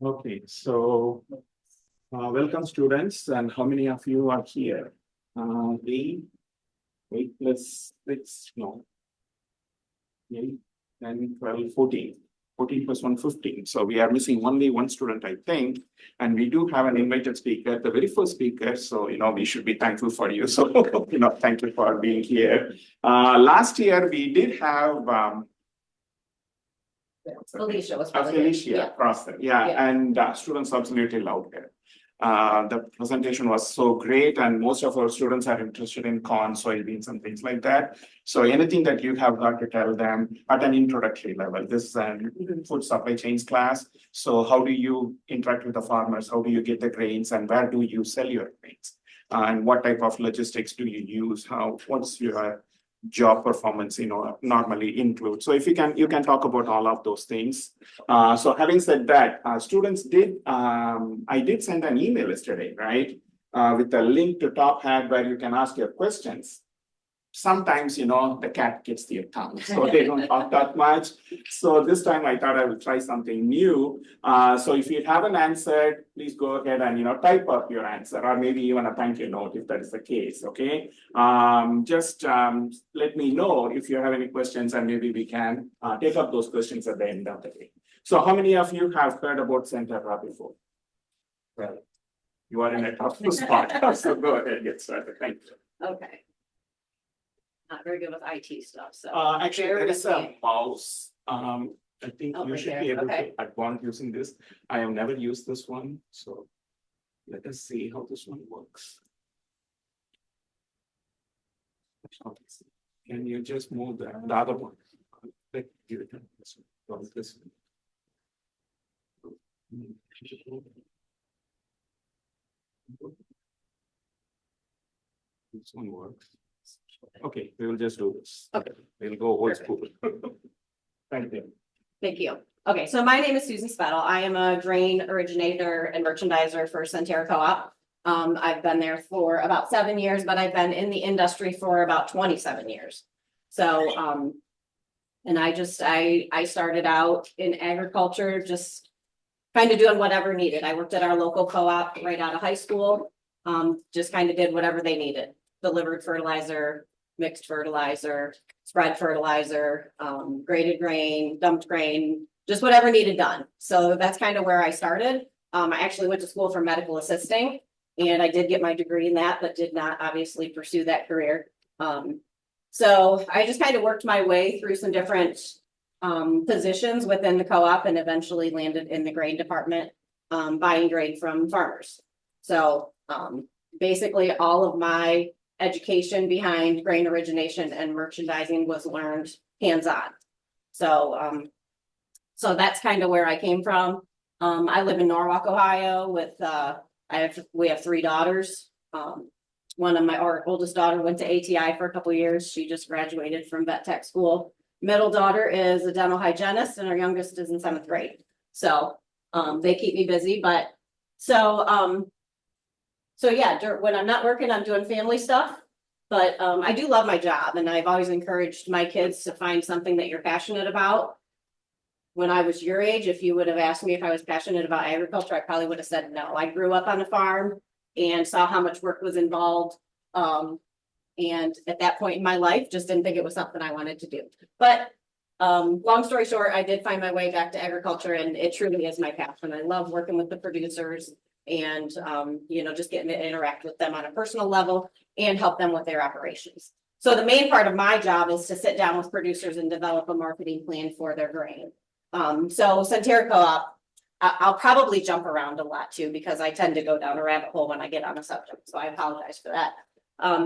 Okay, so welcome students, and how many of you are here? 8 plus 6, no. 8, 10, 12, 14. 14 plus 1, 15. So we are missing only one student, I think. And we do have an invited speaker, the very first speaker. So, we should be thankful for you. So, thank you for being here. Last year, we did have Felicia was Felicia Crosser, and students absolutely loved it. The presentation was so great, and most of our students are interested in corn, soybeans, and things like that. So anything that you have got to tell them at an introductory level. This is an food supply chains class. So how do you interact with the farmers? How do you get the grains, and where do you sell your grains? And what type of logistics do you use? What's your job performance, normally include. So if you can talk about all of those things. So having said that, students I did send an email yesterday, right? With a link to Top Hat where you can ask your questions. Sometimes, the cat gets their tongue, so they don't talk that much. So this time I thought I would try something new. So if you haven't answered, please go ahead and, type up your answer, or maybe even a thank you note if that is the case, okay? Just let me know if you have any questions, and maybe we can take up those questions at the end of the day. So how many of you have heard about Centerra before? Well, you are in a tough spot, so go ahead, get started. Thank you. Okay. Not very good with IT stuff, so. Actually, there is a mouse. I think you right should there, be able okay. to advance using this. I have never used this one, so let us see how this one works. Okay. Can you just move the other one? Give it this one. This one. This one works. Okay, we will just do this. Okay. We'll go old school. Thank you. Thank you. Okay, so my name is Susie Spettle. I am a grain originator and merchandiser for Centerra Co-op. I've been there for about 7 years, but I've been in the industry for about 27 years. So, and I started out in agriculture, just kind of doing whatever needed. I worked at our local co-op right out of high school. Just kind of did whatever they needed. Delivered fertilizer, mixed fertilizer, spread fertilizer, graded grain, dumped grain, just whatever needed done. So that's kind of where I started. I actually went to school for medical assisting, and I did get my degree in that, but did not obviously pursue that career. So I just kind of worked my way through some different positions within the co-op, and eventually landed in the grain department, buying grain from farmers. So basically all of my education behind grain origination and merchandising was learned hands-on. So, so that's kind of where I came from. I live in Norwalk, Ohio with, we have 3 daughters. One of our oldest daughter went to ATI for a couple of years. She just graduated from vet tech school. Middle daughter is a dental hygienist, and our youngest is in 7th grade. So, they keep me busy, but so yeah, when I'm not working, I'm doing family stuff, but I do love my job, and I've always encouraged my kids to find something that you're passionate about. When I was your age, if you would have asked me if I was passionate about agriculture, I probably would have said no. I grew up on a farm and saw how much work was involved. And at that point in my life, just didn't think it was something I wanted to do. But long story short, I did find my way back to agriculture, and it truly is my passion. I love working with the producers, and just getting to interact with them on a personal level and help them with their operations. So the main part of my job is to sit down with producers and develop a marketing plan for their grain. So Centerra Co-op, I'll probably jump around a lot too, because I tend to go down a rabbit hole when I get on a subject, so I apologize for that.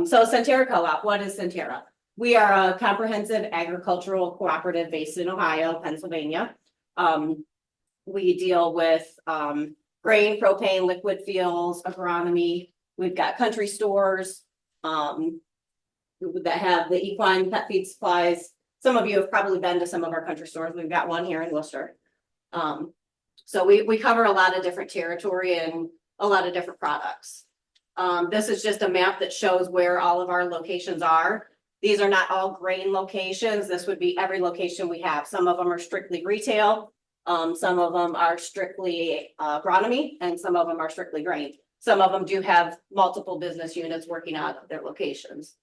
So Centerra Co-op, what is Centerra? We are a comprehensive agricultural cooperative based in Ohio, Pennsylvania. We deal with grain, propane, liquid fuels, agronomy. We've got country stores that have the equine pet feed supplies. Some of you have probably been to some of our country stores. We've got one here in Worcester. So we cover a lot of different territory and a lot of different products. This is just a map that shows where all of our locations are. These are not all grain locations. This would be every location we have. Some of them are strictly retail. Some of them are strictly agronomy and some of them are strictly grain. Some of them do have multiple business units working out of their locations.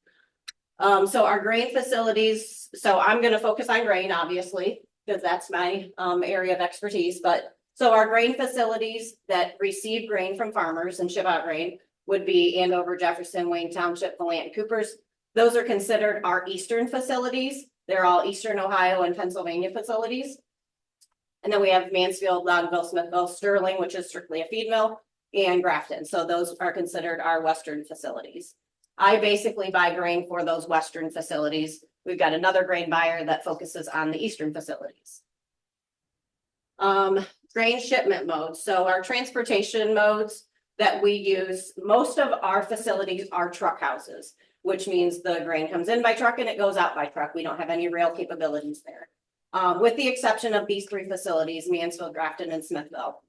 So our grain facilities, so I'm gonna focus on grain, obviously, because that's my area of expertise, but so our grain facilities that receive grain from farmers and ship out grain would be Andover, Jefferson, Wayne Township, Willant, and Coopers. Those are considered our eastern facilities. They're all Eastern Ohio and Pennsylvania facilities. And then we have Mansfield, Loudonville, Smithville, Sterling, which is strictly a feed mill, and Grafton. So those are considered our western facilities. I basically buy grain for those western facilities. We've got another grain buyer that focuses on the eastern facilities. Grain shipment modes. So our transportation modes that we use, most of our facilities are truck houses, which means the grain comes in by truck and it goes out by truck. We don't have any rail capabilities there. With the exception of these three facilities, Mansfield, Grafton, and Smithville.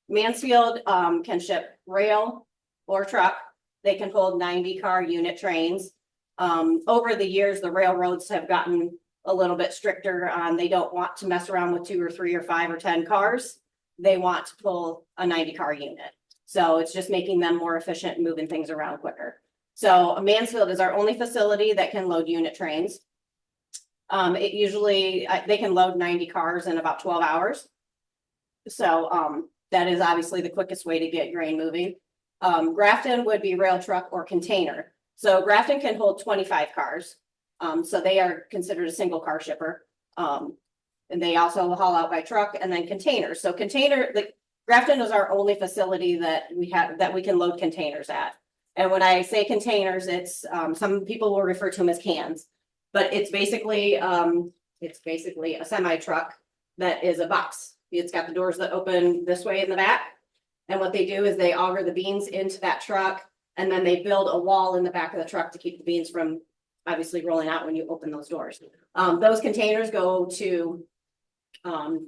Mansfield can ship rail or truck. They can hold 90-car unit trains. Over the years, the railroads have gotten a little bit stricter on, they don't want to mess around with 2 or 3 or 5 or 10 cars. They want to pull a 90-car unit. So it's just making them more efficient and moving things around quicker. So Mansfield is our only facility that can load unit trains. It usually, they can load 90 cars in about 12 hours. So that is obviously the quickest way to get grain moving. Grafton would be rail, truck, or container. So Grafton can hold 25 cars. So they are considered a single car shipper. And they also haul out by truck and then containers. So Grafton is our only facility that we have, that we can load containers at. And when I say containers, it's, some people will refer to them as cans, but it's basically a semi truck that is a box. It's got the doors that open this way in the back. And what they do is they auger the beans into that truck, and then they build a wall in the back of the truck to keep the beans from obviously rolling out when you open those doors. Those containers go to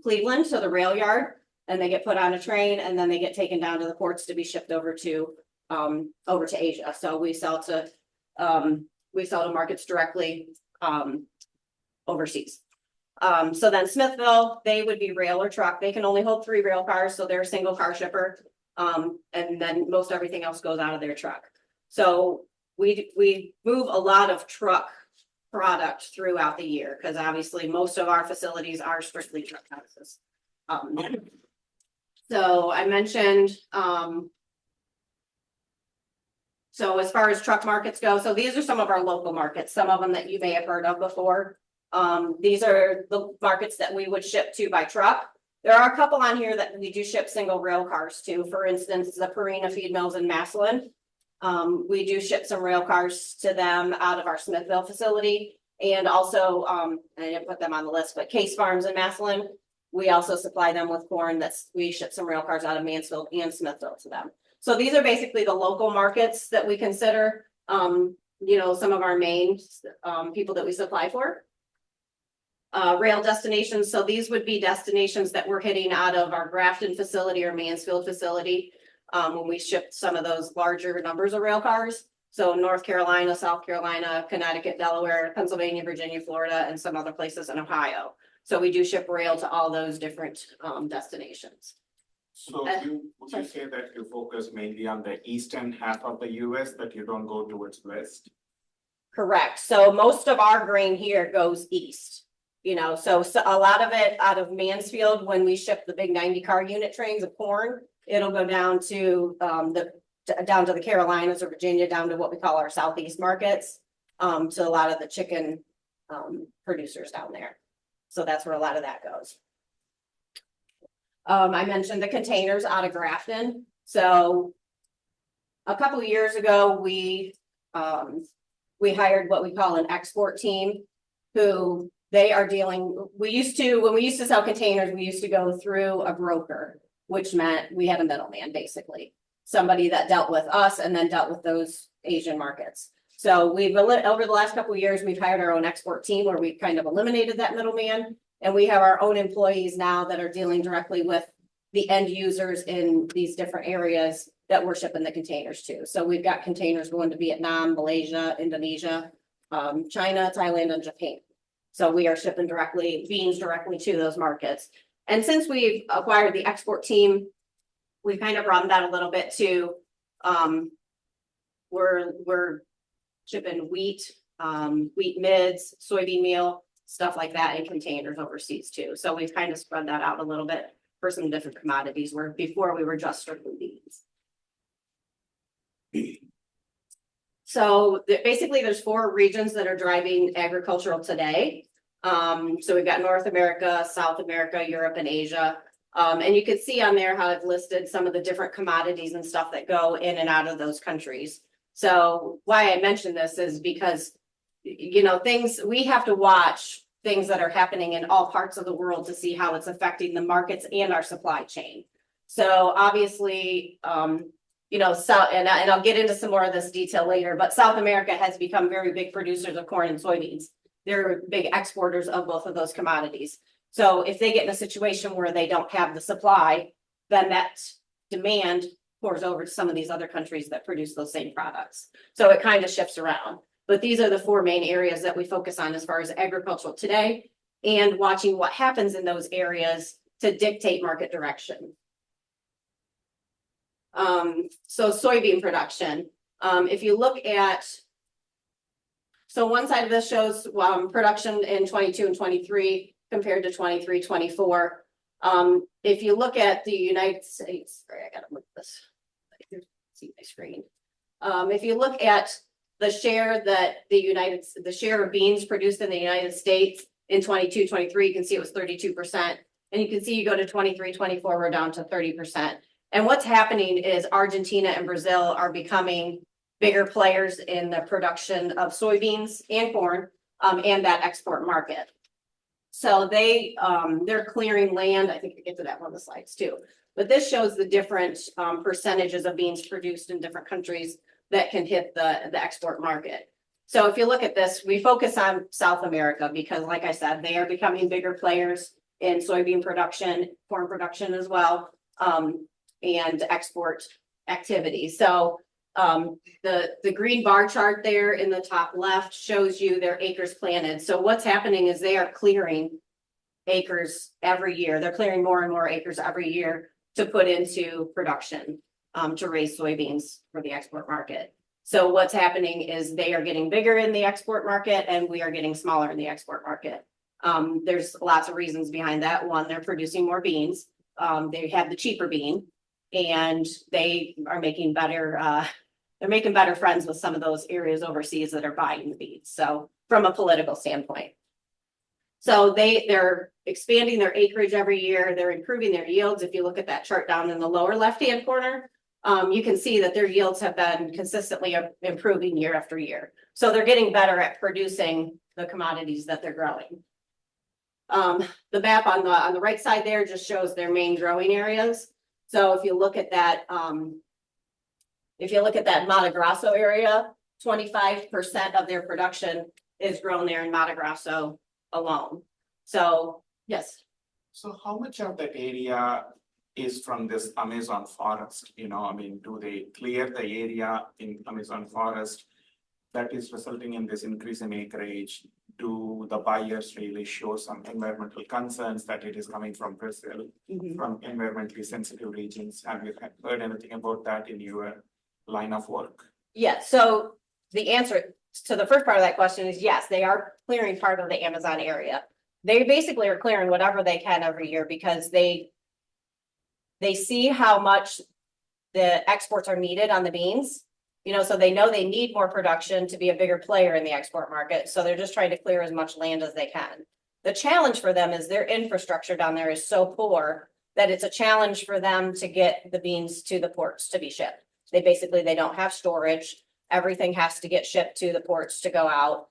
Cleveland, so the rail yard, and they get put on a train, and then they get taken down to the ports to be shipped over to Asia. So we sell to markets directly overseas. So then Smithville, they would be rail or truck. They can only hold 3 rail cars, so they're a single car shipper. And then most everything else goes out of their truck. So we move a lot of truck product throughout the year, because obviously most of our facilities are strictly truck houses. So I mentioned, so as far as truck markets go, so these are some of our local markets, some of them that you may have heard of before. These are the markets that we would ship to by truck. There are a couple on here that we do ship single rail cars to. For instance, the Purina feed mills in Massillon. We do ship some rail cars to them out of our Smithville facility. And also, I didn't put them on the list, but Case Farms in Massillon, we also supply them with corn. We ship some rail cars out of Mansfield and Smithville to them. So these are basically the local markets that we consider, some of our main people that we supply for. Rail destinations. So these would be destinations that we're hitting out of our Grafton facility or Mansfield facility when we ship some of those larger numbers of rail cars. So North Carolina, South Carolina, Connecticut, Delaware, Pennsylvania, Virginia, Florida, and some other places in Ohio. So we do ship rail to all those different destinations. So would you say that you focus mainly on the eastern half of the US, that you don't go towards west? Correct. So most of our grain here goes east. So a lot of it out of Mansfield, when we ship the big 90-car unit trains of corn, it'll go down to the Carolinas or Virginia, down to what we call our southeast markets, to a lot of the chicken producers down there. So that's where a lot of that goes. I mentioned the containers out of Grafton. So a couple of years ago, we hired what we call an export team, who they are dealing, when we used to sell containers, we used to go through a broker, which meant we had a middleman, basically. Somebody that dealt with us and then dealt with those Asian markets. So over the last couple of years, we've hired our own export team where we've kind of eliminated that middleman. And we have our own employees now that are dealing directly with the end users in these different areas that we're shipping the containers to. So we've got containers going to Vietnam, Malaysia, Indonesia, China, Thailand, and Japan. So we are shipping beans directly to those markets. And since we've acquired the export team, we've kind of broadened that a little bit too. We're shipping wheat, wheat mids, soybean meal, stuff like that in containers overseas too. So we've kind of spread that out a little bit for some different commodities where before we were just strictly beans. So basically there's 4 regions that are driving agricultural today. So we've got North America, South America, Europe, and Asia. And you can see on there how I've listed some of the different commodities and stuff that go in and out of those countries. So why I mention this is because, you know, we have to watch things that are happening in all parts of the world to see how it's affecting the markets and our supply chain. So obviously, you know, and I'll get into some more of this detail later, but South America has become very big producers of corn and soybeans. They're big exporters of both of those commodities. So if they get in a situation where they don't have the supply, then that demand pours over to some of these other countries that produce those same products. So it kind of shifts around. But these are the 4 main areas that we focus on as far as agricultural today, and watching what happens in those areas to dictate market direction. So soybean production, if you look at, so one side of this shows production in 22 and 23 compared to 23, 24. If you look at the United States, sorry, I gotta move this, see my screen. If you look at the share that the share of beans produced in the United States in 22, 23, you can see it was 32%. And you can see you go to 23, 24, we're down to 30%. And what's happening is Argentina and Brazil are becoming bigger players in the production of soybeans and corn, and that export market. So they're clearing land. I think we get to that one of the slides too. But this shows the different percentages of beans produced in different countries that can hit the export market. So if you look at this, we focus on South America because, like I said, they are becoming bigger players in soybean production, corn production as well, and export activity. So the green bar chart there in the top left shows you their acres planted. So what's happening is they are clearing acres every year. They're clearing more and more acres every year to put into production, to raise soybeans for the export market. So what's happening is they are getting bigger in the export market and we are getting smaller in the export market. There's lots of reasons behind that. One, they're producing more beans. They have the cheaper bean and they are making better, they're making better friends with some of those areas overseas that are buying the beans. So from a political standpoint. So they're expanding their acreage every year. They're improving their yields. If you look at that chart down in the lower left-hand corner, you can see that their yields have been consistently improving year after year. So they're getting better at producing the commodities that they're growing. The map on the right side there just shows their main growing areas. So if you look at that, Mato Grosso area, 25% of their production is grown there in Mato Grosso alone. So yes. So how much of the area is from this Amazon forest? You know, I mean, do they clear the area in Amazon forest that is resulting in this increase in acreage? Do the buyers really show some environmental concerns that it is coming from Brazil, from environmentally sensitive regions? Have you heard anything about that in your line of work? Yeah, so the answer to the first part of that question is yes, they are clearing part of the Amazon area. They basically are clearing whatever they can every year because they see how much the exports are needed on the beans. You know, so they know they need more production to be a bigger player in the export market. So they're just trying to clear as much land as they can. The challenge for them is their infrastructure down there is so poor that it's a challenge for them to get the beans to the ports to be shipped. They don't have storage. Everything has to get shipped to the ports to go out.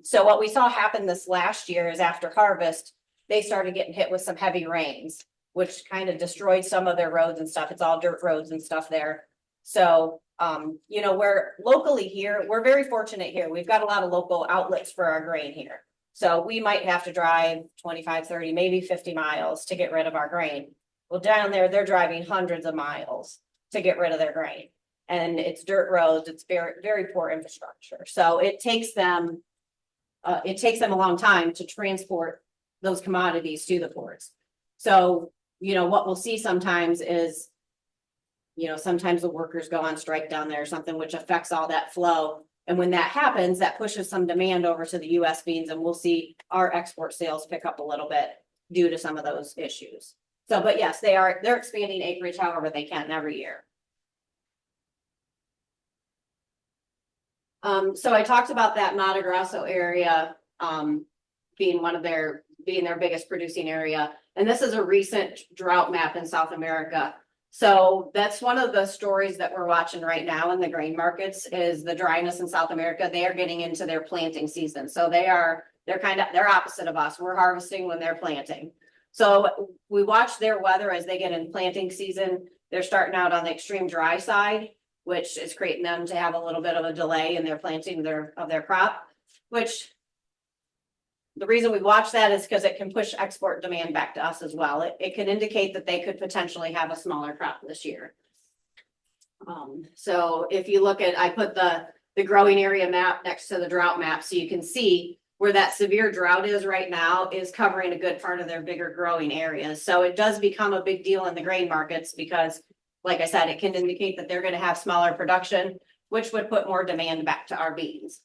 So what we saw happen this last year is after harvest, they started getting hit with some heavy rains, which kind of destroyed some of their roads and stuff. It's all dirt roads and stuff there. So, you know, we're locally here, we're very fortunate here. We've got a lot of local outlets for our grain here. So we might have to drive 25, 30, maybe 50 miles to get rid of our grain. Well, down there, they're driving hundreds of miles to get rid of their grain. And it's dirt roads, it's very, very poor infrastructure. So it takes them a long time to transport those commodities to the ports. So, what we'll see sometimes is, sometimes the workers go on strike down there or something, which affects all that flow. And when that happens, that pushes some demand over to the US beans, and we'll see our export sales pick up a little bit due to some of those issues. So, but yes, they're expanding acreage however they can every year. So I talked about that Mato Grosso area, being their biggest producing area. And this is a recent drought map in South America. So that's one of the stories that we're watching right now in the grain markets is the dryness in South America. They are getting into their planting season. So they're opposite of us. We're harvesting when they're planting. So we watch their weather as they get in planting season. They're starting out on the extreme dry side, which is creating them to have a little bit of a delay in their planting of their crop, which the reason we watch that is because it can push export demand back to us as well. It can indicate that they could potentially have a smaller crop this year. So if you look at, I put the growing area map next to the drought map, so you can see where that severe drought is right now is covering a good part of their bigger growing areas. So it does become a big deal in the grain markets because, like I said, it can indicate that they're going to have smaller production, which would put more demand back to our beans.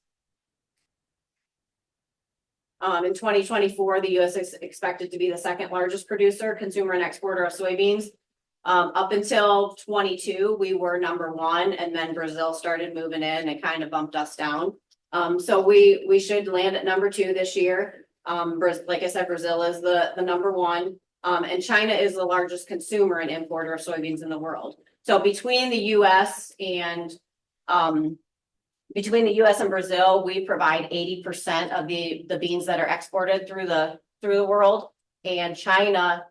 In 2024, the U.S. is expected to be the second largest producer, consumer, and exporter of soybeans. Up until 22, we were number one, and then Brazil started moving in and kind of bumped us down. So we should land at number 2 this year. Like I said, Brazil is the number 1, and China is the largest consumer and importer of soybeans in the world. So between the U.S. and Brazil, we provide 80% of the beans that are exported through the world, and China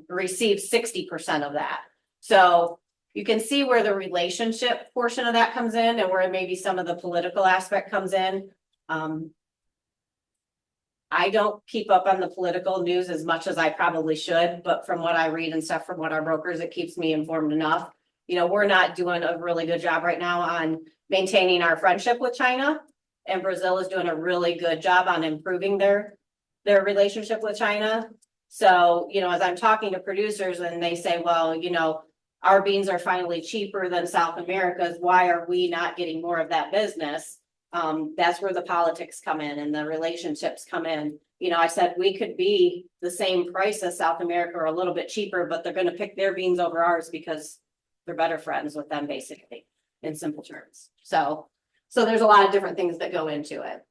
receives 60% of that. So you can see where the relationship portion of that comes in and where maybe some of the political aspect comes in. I don't keep up on the political news as much as I probably should, but from what I read and stuff from what our brokers, it keeps me informed enough. We're not doing a really good job right now on maintaining our friendship with China, and Brazil is doing a really good job on improving their relationship with China. So, as I'm talking to producers and they say, well, our beans are finally cheaper than South America's, why are we not getting more of that business? That's where the politics come in and the relationships come in. I said we could be the same price as South America or a little bit cheaper, but they're going to pick their beans over ours because they're better friends with them, basically, in simple terms. So there's a lot of different things that go into it.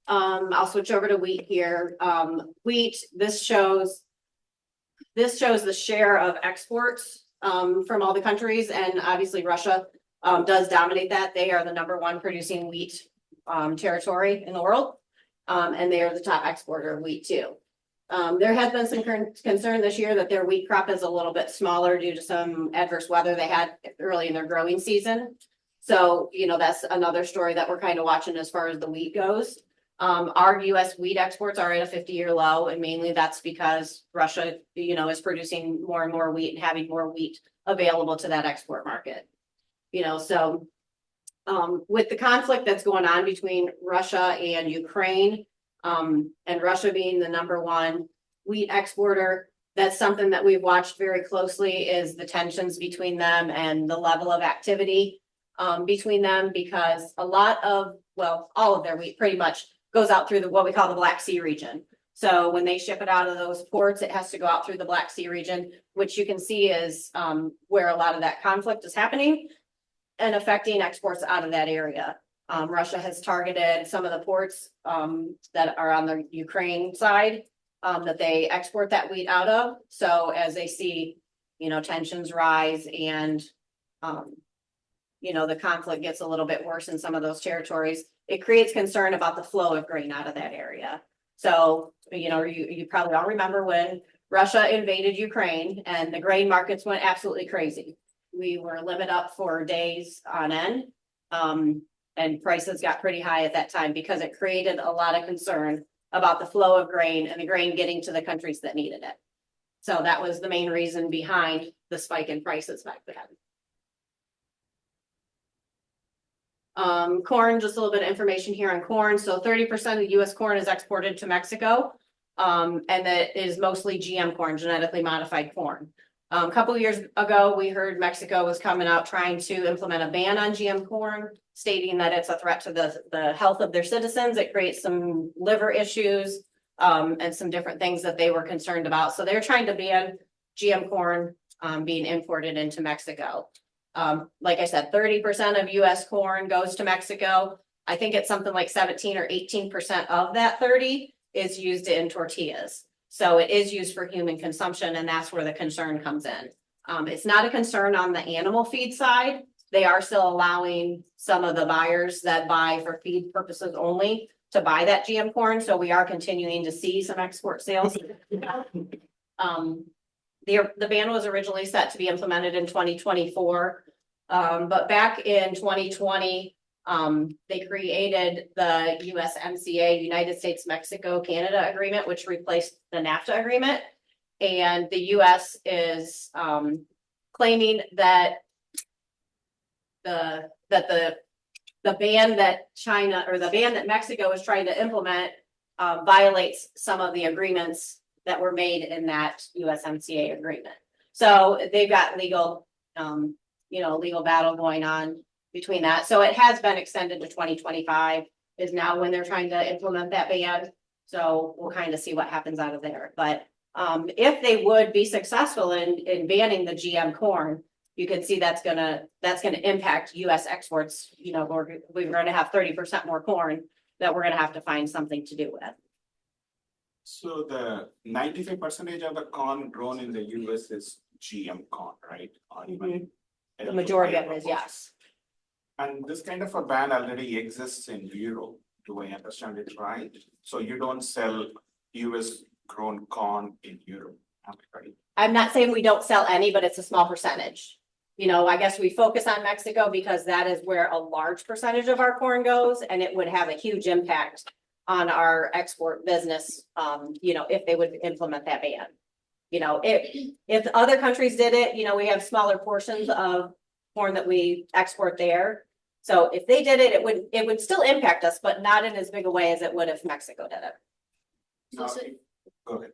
I'll switch over to wheat here. Wheat, this shows the share of exports from all the countries, and obviously Russia does dominate that. They are the number 1 producing wheat territory in the world, and they are the top exporter of wheat too. There has been some concern this year that their wheat crop is a little bit smaller due to some adverse weather they had early in their growing season. So, that's another story that we're kind of watching as far as the wheat goes. Our U.S. wheat exports are at a 50-year low, and mainly that's because Russia, is producing more and more wheat and having more wheat available to that export market. So with the conflict that's going on between Russia and Ukraine, and Russia being the number 1 wheat exporter, that's something that we've watched very closely is the tensions between them and the level of activity between them, because all of their wheat pretty much goes out through what we call the Black Sea region. So when they ship it out of those ports, it has to go out through the Black Sea region, which you can see is where a lot of that conflict is happening and affecting exports out of that area. Russia has targeted some of the ports that are on the Ukraine side that they export that wheat out of. So as they see, tensions rise and, the conflict gets a little bit worse in some of those territories, it creates concern about the flow of grain out of that area. So, you probably all remember when Russia invaded Ukraine and the grain markets went absolutely crazy. We were limit up for days on end. And prices got pretty high at that time because it created a lot of concern about the flow of grain and the grain getting to the countries that needed it. So that was the main reason behind the spike in prices back then. Corn, just a little bit of information here on corn. So 30% of the U.S. corn is exported to Mexico. And that is mostly GM corn, genetically modified corn. A couple of years ago, we heard Mexico was coming out trying to implement a ban on GM corn, stating that it's a threat to the health of their citizens. It creates some liver issues, and some different things that they were concerned about. So they're trying to ban GM corn, being imported into Mexico. Like I said, 30% of US corn goes to Mexico. I think it's something like 17 or 18% of that 30 is used in tortillas. So it is used for human consumption, and that's where the concern comes in. It's not a concern on the animal feed side. They are still allowing some of the buyers that buy for feed purposes only to buy that GM corn. So we are continuing to see some export sales. The ban was originally set to be implemented in 2024. But back in 2020, they created the USMCA, United States, Mexico, Canada agreement, which replaced the NAFTA agreement. And the US is claiming that the ban that China, or the ban that Mexico is trying to implement violates some of the agreements that were made in that USMCA agreement. So they've got legal battle going on between that. So it has been extended to 2025 is now when they're trying to implement that ban. So we'll kind of see what happens out of there. But if they would be successful in banning the GM corn, you can see that's gonna impact US exports. You know, we're gonna have 30% more corn that we're gonna have to find something to do with. So the 95% of the corn grown in the US is GM corn, right? Or even The majority of it is, yes. And this kind of a ban already exists in Europe. Do I understand it right? So you don't sell US grown corn in Europe, right? I'm not saying we don't sell any, but it's a small percentage. You know, I guess we focus on Mexico because that is where a large percentage of our corn goes, and it would have a huge impact on our export business, if they would implement that ban. You know, if other countries did it, we have smaller portions of corn that we export there. So if they did it, it would still impact us, but not in as big a way as it would if Mexico did it. No, go ahead.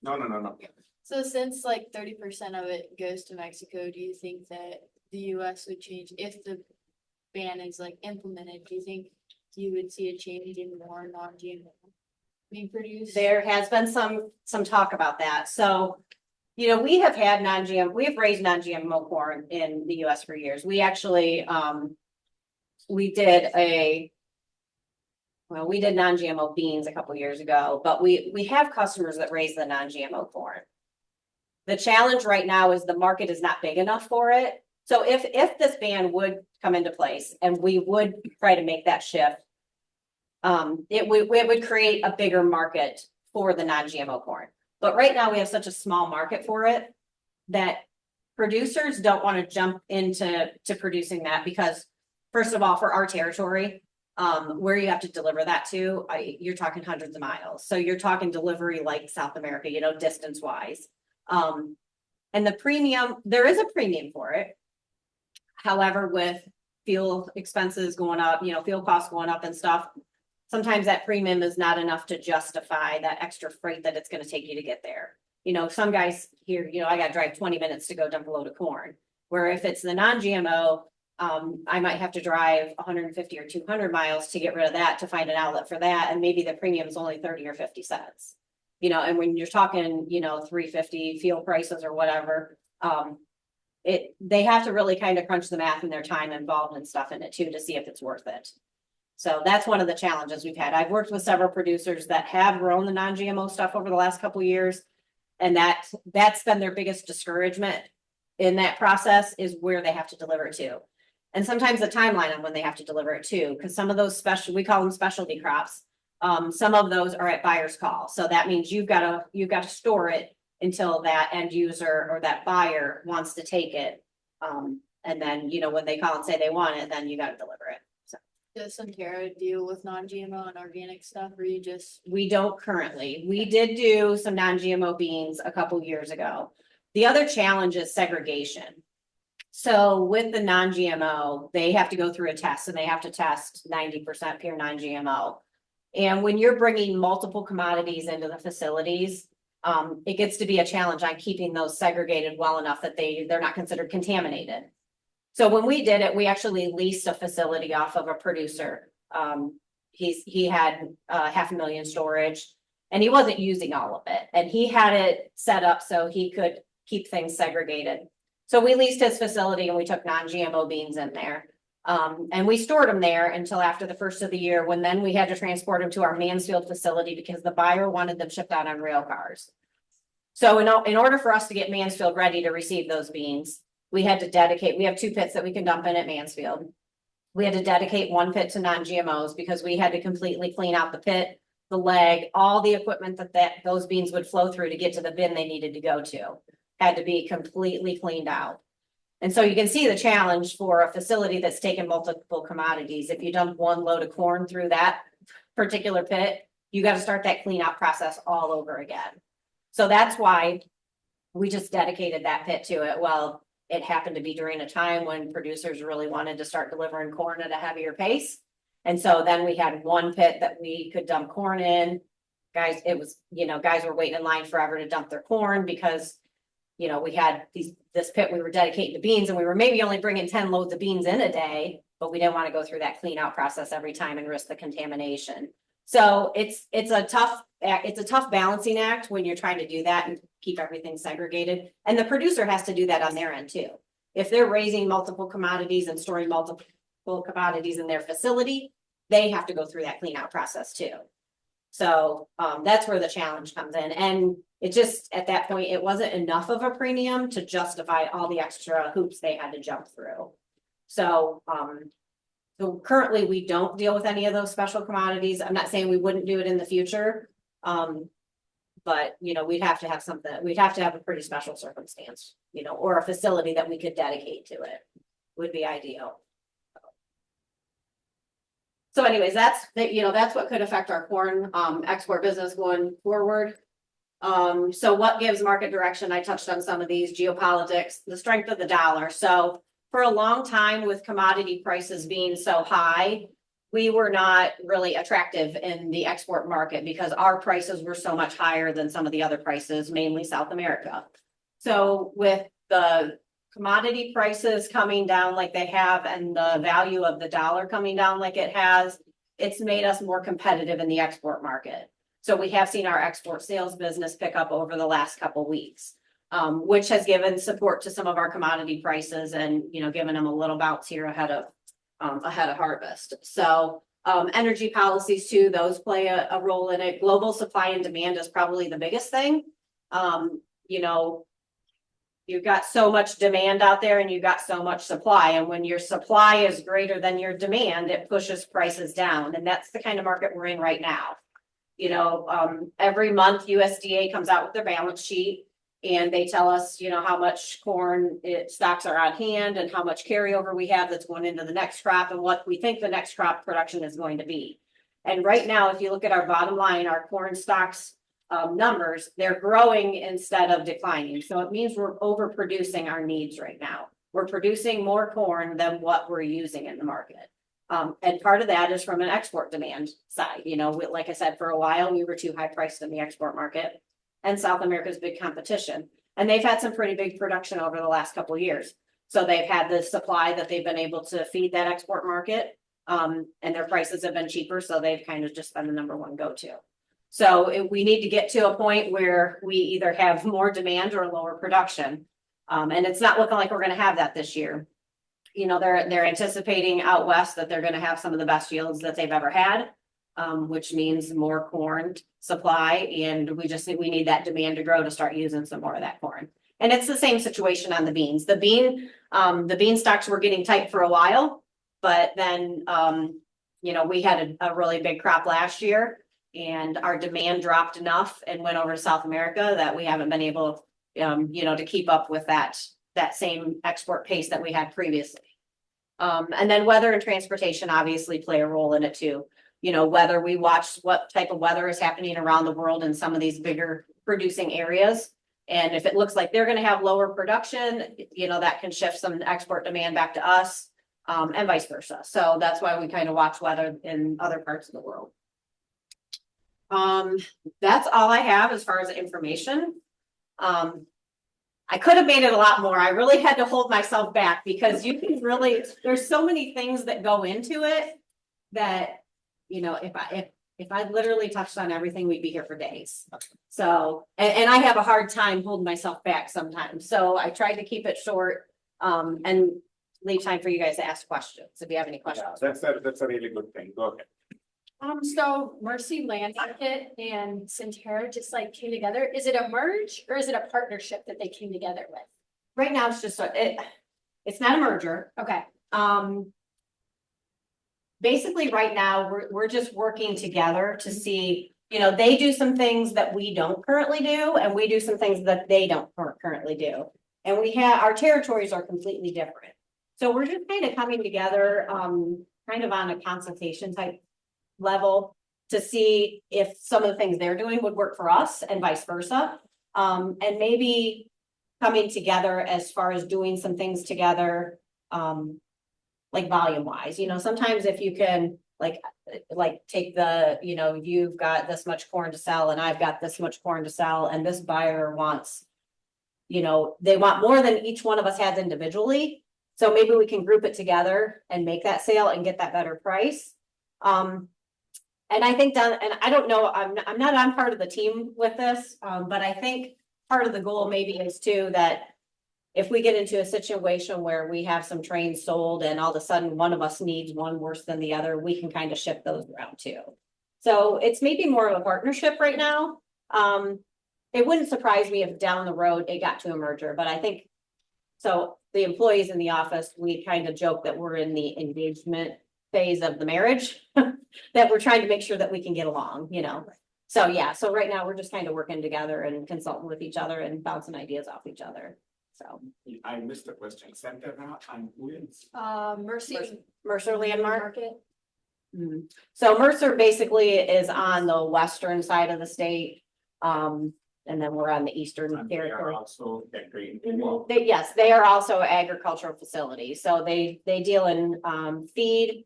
No. So since like 30% of it goes to Mexico, do you think that the US would change if the ban is like implemented? Do you think you would see a change in more non-GMO being produced? There has been some talk about that. So, we have had we've raised non-GMO corn in the US for years. We actually, we did non-GMO beans a couple years ago, but we have customers that raise the non-GMO corn. The challenge right now is the market is not big enough for it. So if this ban would come into place and we would try to make that shift, it would create a bigger market for the non-GMO corn. But right now we have such a small market for it that producers don't want to jump into producing that because, first of all, for our territory, where you have to deliver that to, you're talking hundreds of miles. So you're talking delivery like South America, distance wise. And the premium, there is a premium for it. However, with fuel expenses going up, fuel costs going up and stuff, sometimes that premium is not enough to justify that extra freight that it's going to take you to get there. Some guys here, I got to drive 20 minutes to go dump a load of corn. Where if it's the non-GMO, I might have to drive 150 or 200 miles to get rid of that to find an outlet for that. And maybe the premium is only 30 or 50 cents. And when you're talking, $3.50 fuel prices or whatever, they have to really kind of crunch the math and their time involved and stuff in it too, to see if it's worth it. So that's one of the challenges we've had. I've worked with several producers that have grown the non-GMO stuff over the last couple of years. And that's been their biggest discouragement in that process, is where they have to deliver it to. And sometimes the timeline on when they have to deliver it to, because some of those we call them specialty crops. Some of those are at buyer's call. So that means you've got to store it until that end user or that buyer wants to take it. And then, when they call and say they want it, then you got to deliver it. So does Centerra deal with non-GMO and organic stuff, or you just? We don't currently. We did do some non-GMO beans a couple years ago. The other challenge is segregation. So with the non-GMO, they have to go through a test, and they have to test 90% pure non-GMO. And when you're bringing multiple commodities into the facilities, it gets to be a challenge on keeping those segregated well enough that they're not considered contaminated. So when we did it, we actually leased a facility off of a producer. He had 500,000 storage and he wasn't using all of it. And he had it set up so he could keep things segregated. So we leased his facility and we took non-GMO beans in there. And we stored them there until after the first of the year, when then we had to transport them to our Mansfield facility because the buyer wanted them shipped out on rail cars. So in order for us to get Mansfield ready to receive those beans, we had to dedicate, we have 2 pits that we can dump in at Mansfield. We had to dedicate 1 pit to non-GMOs because we had to completely clean out the pit, the leg, all the equipment that those beans would flow through to get to the bin they needed to go to, had to be completely cleaned out. And so you can see the challenge for a facility that's taken multiple commodities. If you dump 1 load of corn through that particular pit, you got to start that clean out process all over again. So that's why we just dedicated that pit to it. Well, it happened to be during a time when producers really wanted to start delivering corn at a heavier pace. And so then we had 1 pit that we could dump corn in. Guys, it was, guys were waiting in line forever to dump their corn because we had this pit we were dedicating to beans and we were maybe only bringing 10 loads of beans in a day, but we didn't want to go through that clean out process every time and risk the contamination. So it's a tough balancing act when you're trying to do that and keep everything segregated. And the producer has to do that on their end too. If they're raising multiple commodities and storing multiple commodities in their facility, they have to go through that clean out process too. So that's where the challenge comes in. And it just, at that point, it wasn't enough of a premium to justify all the extra hoops they had to jump through. So, so currently we don't deal with any of those special commodities. I'm not saying we wouldn't do it in the future. But we'd have to have something, we'd have to have a pretty special circumstance, or a facility that we could dedicate to it would be ideal. So anyways, that's what could affect our corn export business going forward. So what gives market direction? I touched on some of these: geopolitics, the strength of the dollar. So for a long time, with commodity prices being so high, we were not really attractive in the export market because our prices were so much higher than some of the other prices, mainly South America. So with the commodity prices coming down like they have and the value of the dollar coming down like it has, it's made us more competitive in the export market. So we have seen our export sales business pick up over the last couple of weeks, which has given support to some of our commodity prices and, given them a little bounce here ahead of harvest. So energy policies too, those play a role in it. Global supply and demand is probably the biggest thing. You've got so much demand out there and you've got so much supply. And when your supply is greater than your demand, it pushes prices down. And that's the kind of market we're in right now. Every month USDA comes out with their balance sheet and they tell us, how much corn stocks are on hand and how much carryover we have that's going into the next crop and what we think the next crop production is going to be. And right now, if you look at our bottom line, our corn stocks numbers, they're growing instead of declining. So it means we're overproducing our needs right now. We're producing more corn than what we're using in the market. And part of that is from an export demand side. Like I said, for a while, we were too high priced in the export market. And South America's big competition. And they've had some pretty big production over the last couple of years. So they've had the supply that they've been able to feed that export market. And their prices have been cheaper. So they've kind of just been the number one go-to. So we need to get to a point where we either have more demand or lower production. And it's not looking like we're going to have that this year. They're anticipating out west that they're going to have some of the best yields that they've ever had. Which means more corn supply, and we need that demand to grow to start using some more of that corn. And it's the same situation on the beans. The bean stocks were getting tight for a while, but then we had a really big crop last year, and our demand dropped enough and went over to South America that we haven't been able, to keep up with that same export pace that we had previously. And then weather and transportation obviously play a role in it too. Whether we watch what type of weather is happening around the world in some of these bigger producing areas. And if it looks like they're going to have lower production, that can shift some export demand back to us, and vice versa. So that's why we kind of watch weather in other parts of the world. That's all I have as far as information. I could have made it a lot more. I really had to hold myself back because you can really, there's so many things that go into it that, you know, if I literally touched on everything, we'd be here for days. So, and I have a hard time holding myself back sometimes. So I tried to keep it short, and leave time for you guys to ask questions if you have any Yeah, questions. that's a really good thing. Go ahead. So Mercy Land Market and Centerra just like came together. Is it a merge or is it a partnership that they came together with? Right now, it's just, it's not a merger. Okay, Basically, right now, we're just working together to see, you know, they do some things that we don't currently do, and we do some things that they don't currently do. And our territories are completely different. So we're just kind of coming together, kind of on a consultation type level to see if some of the things they're doing would work for us and vice versa. And maybe coming together as far as doing some things together, like volume wise, you know, sometimes if you can like take the, you know, you've got this much corn to sell and I've got this much corn to sell and this buyer wants, you know, they want more than each one of us has individually. So maybe we can group it together and make that sale and get that better price. And I think that, and I don't know, I'm not on part of the team with this, but I think part of the goal maybe is too that if we get into a situation where we have some trains sold and all of a sudden one of us needs one worse than the other, we can kind of ship those around too. So it's maybe more of a partnership right now. It wouldn't surprise me if down the road it got to a merger, but I think, so the employees in the office, we kind of joke that we're in the engagement phase of the marriage, that we're trying to make sure that we can get along, you know? So yeah, so right now we're just kind of working together and consulting with each other and bouncing ideas off each other. So I missed the question. Centerra and who else? Mercer Landmark. Market. So Mercer basically is on the western side of the state. And then we're on the eastern And they are territory. also agreeing. Yes, they are also agricultural facilities. So they deal in feed.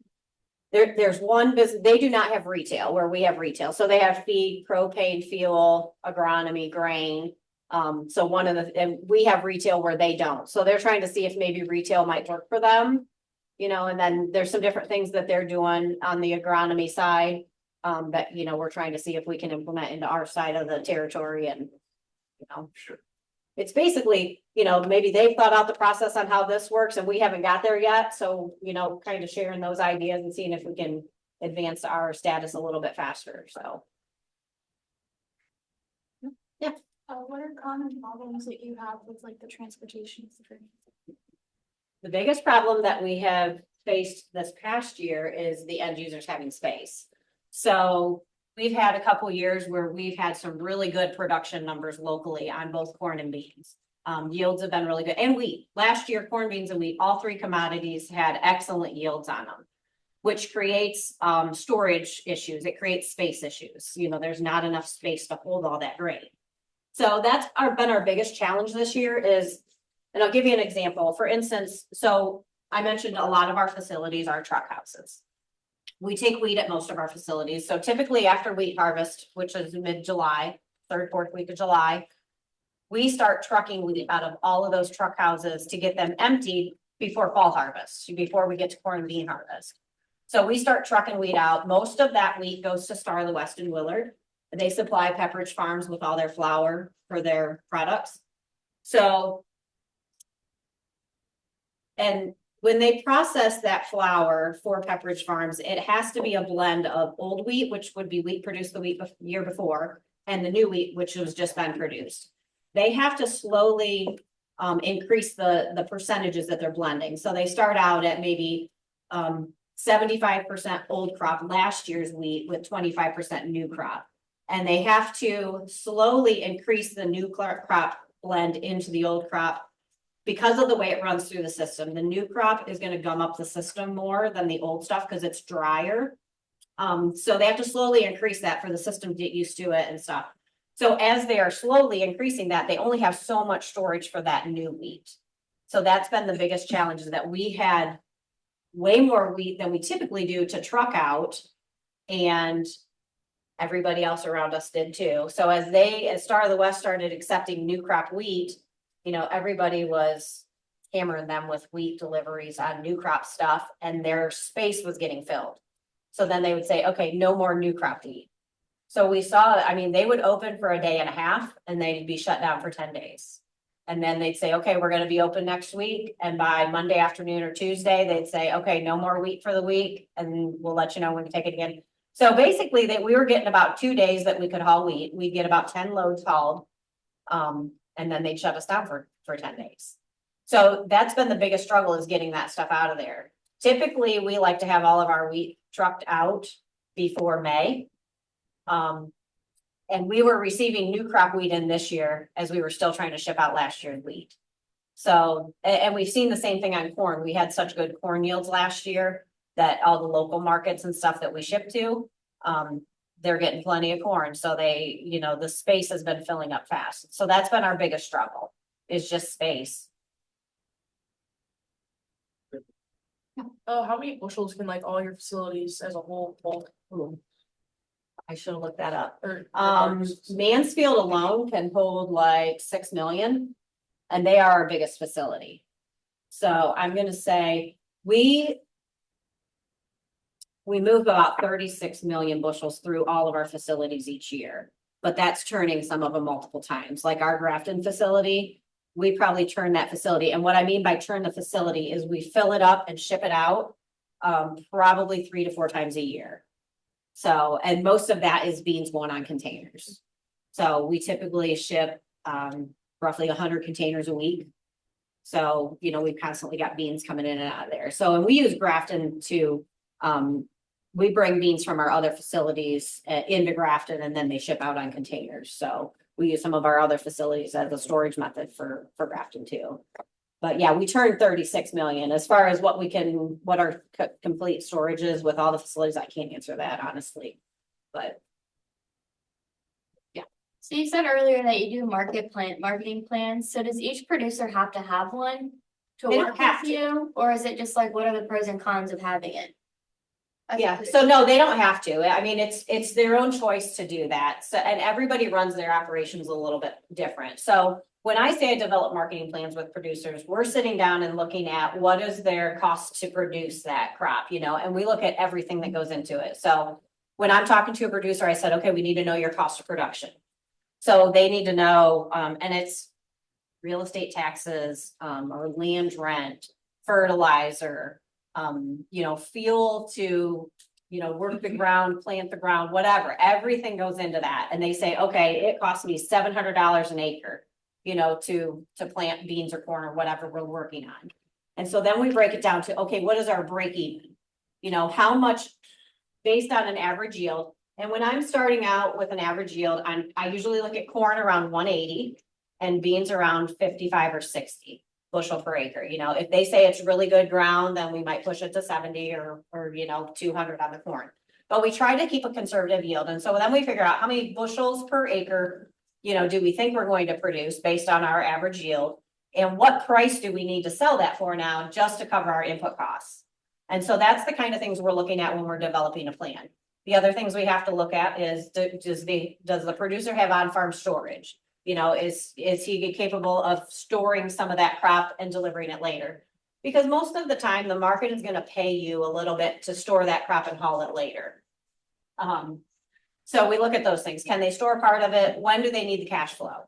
There's one business, they do not have retail where we have retail. So they have feed, propane, fuel, agronomy, grain. So and we have retail where they don't. So they're trying to see if maybe retail might work for them. You know, and then there's some different things that they're doing on the agronomy side. That, you know, we're trying to see if we can implement into our side of the territory and, you know, Sure. it's basically, you know, maybe they've thought out the process on how this works and we haven't got there yet. So, you know, kind of sharing those ideas and seeing if we can advance our status a little bit faster. So. Yeah. What are common problems that you have with like the transportation? The biggest problem that we have faced this past year is the end users having space. So we've had a couple years where we've had some really good production numbers locally on both corn and beans. Yields have been really good, and wheat. Last year, corn, beans, and wheat, all three commodities had excellent yields on them, which creates storage issues. It creates space issues. You know, there's not enough space to hold all that grain. So that's been our biggest challenge this year is, and I'll give you an example. For instance, so I mentioned a lot of our facilities are truck houses. We take wheat at most of our facilities. So typically after wheat harvest, which is mid-July, third, fourth week of July, we start trucking wheat out of all of those truck houses to get them emptied before fall harvest, before we get to corn and bean harvest. So we start trucking wheat out. Most of that wheat goes to Star of the West and Willard. They supply Pepperidge Farms with all their flour for their products. So, and when they process that flour for Pepperidge Farms, it has to be a blend of old wheat, which would be wheat produced the year before, and the new wheat, which has just been produced. They have to slowly increase the percentages that they're blending. So they start out at maybe 75% old crop last year's wheat with 25% new crop. And they have to slowly increase the new crop blend into the old crop because of the way it runs through the system. The new crop is going to gum up the system more than the old stuff because it's drier. So they have to slowly increase that for the system to get used to it and stuff. So as they are slowly increasing that, they only have so much storage for that new wheat. So that's been the biggest challenge, is that we had way more wheat than we typically do to truck out. And Everybody else around us did too. So as Star of the West started accepting new crop wheat, you know, everybody was hammering them with wheat deliveries on new crop stuff and their space was getting filled. So then they would say, okay, no more new crop wheat. So we saw, I mean, they would open for a day and a half and they'd be shut down for 10 days. And then they'd say, okay, we're gonna be open next week. And by Monday afternoon or Tuesday, they'd say, okay, no more wheat for the week. And we'll let you know when we take it again. So basically that we were getting about 2 days that we could haul wheat. We'd get about 10 loads hauled. And then they'd shut us down for 10 days. So that's been the biggest struggle, is getting that stuff out of there. Typically, we like to have all of our wheat trucked out before May. And we were receiving new crop wheat in this year as we were still trying to ship out last year's wheat. So, and we've seen the same thing on corn. We had such good corn yields last year that all the local markets and stuff that we ship to, they're getting plenty of corn. So they, you know, the space has been filling up fast. So that's been our biggest struggle, is just space. Oh, how many bushels can like all your facilities as a whole hold? I should have looked that up. Or Mansfield alone can hold like 6 million, and they are our biggest facility. So I'm gonna say we move about 36 million bushels through all of our facilities each year, but that's turning some of them multiple times. Like our Grafton facility, we probably turn that facility. And what I mean by turn the facility is we fill it up and ship it out probably 3 to 4 times a year. So, and most of that is beans going on containers. So we typically ship roughly 100 containers a week. So, you know, we've constantly got beans coming in and out of there. So, and we use Grafton to, we bring beans from our other facilities into Grafton, and then they ship out on containers. So we use some of our other facilities as a storage method for Grafton too. But yeah, we turned 36 million. As far as what our complete storage is with all the facilities, I can't answer that honestly, but. So you said earlier that you do marketing plans. So does each producer have to have one to They don't work have with you? Or is it just like, what are the pros and cons of having it? Yeah, so no, they don't have to. I mean, it's their own choice to do that. So, and everybody runs their operations a little bit different. So when I say I develop marketing plans with producers, we're sitting down and looking at what is their cost to produce that crop, you know, and we look at everything that goes into it. So when I'm talking to a producer, I said, okay, we need to know your cost of production. So they need to know, and it's real estate taxes, or land rent, fertilizer, you know, fuel to, you know, work the ground, plant the ground, whatever, everything goes into that. And they say, okay, it costs me $700 an acre, you know, to plant beans or corn or whatever we're working on. And so then we break it down to, okay, what is our break even? You know, how much based on an average yield? And when I'm starting out with an average yield, I usually look at corn around 180 and beans around 55 or 60 bushel per acre. You know, if they say it's really good ground, then we might push it to 70 or you know, 200 on the corn. But we try to keep a conservative yield. And so then we figure out how many bushels per acre, you know, do we think we're going to produce based on our average yield? And what price do we need to sell that for now just to cover our input costs? And so that's the kind of things we're looking at when we're developing a plan. The other things we have to look at is, does the producer have on-farm storage? You know, is he capable of storing some of that crop and delivering it later? Because most of the time, the market is going to pay you a little bit to store that crop and haul it later. So we look at those things. Can they store part of it? When do they need the cash flow?